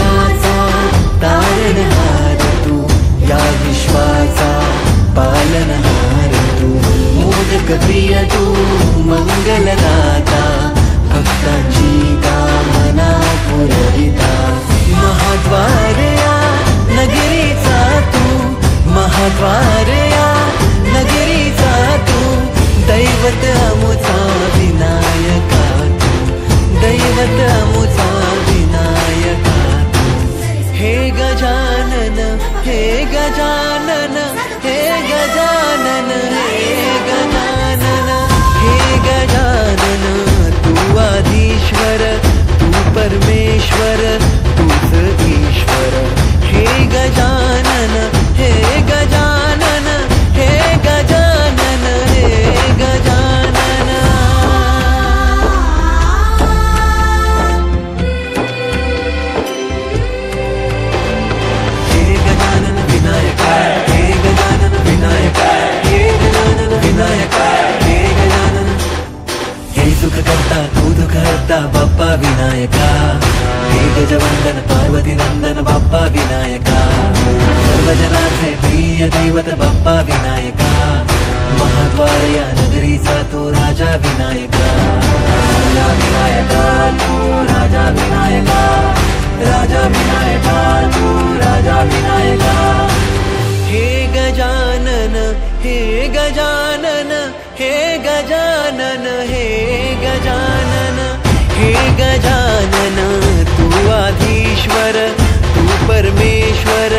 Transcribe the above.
जगाचा तारणहार तू, या विश्वाचा पालनहार तू, मोदक प्रिय तू, मंगलदाता, भक्तांची कामना पुरविता, महाद्वार या नगरीचा तू, महाद्वार या नगरीचा तू, दैवत अमुचा विनायका तू, दैवत अमुचा विनायका तू, हे गजानन, हे गजानन, हे गजानन, हे गजानन, हे गजानन, तू आधीश्वर, तू परमेश्वर, तूच ईश्वर, हे गजानन, हे गजानन, हे गजानन, हे गजानन. हे गजानन विनायका, हे गजानन विनायका, हे गजानन विनायका, हे गजानन. हे सुख करता तू दुःख हरता बाप्पा विनायका, हे गजवंदन पार्वती नंदन बाप्पा विनायका, सर्वजनाचे प्रिय दैवत बाप्पा विनायका, महाद्वार या नगरीचा तो राजा विनायका, राजा विनायका तू, राजा विनायका, राजा विनायका तू, राजा विनायका. हे गजानन, हे गजानन, हे गजानन, हे गजानन, हे गजानन, तू आधीश्वर, तू परमेश्वर,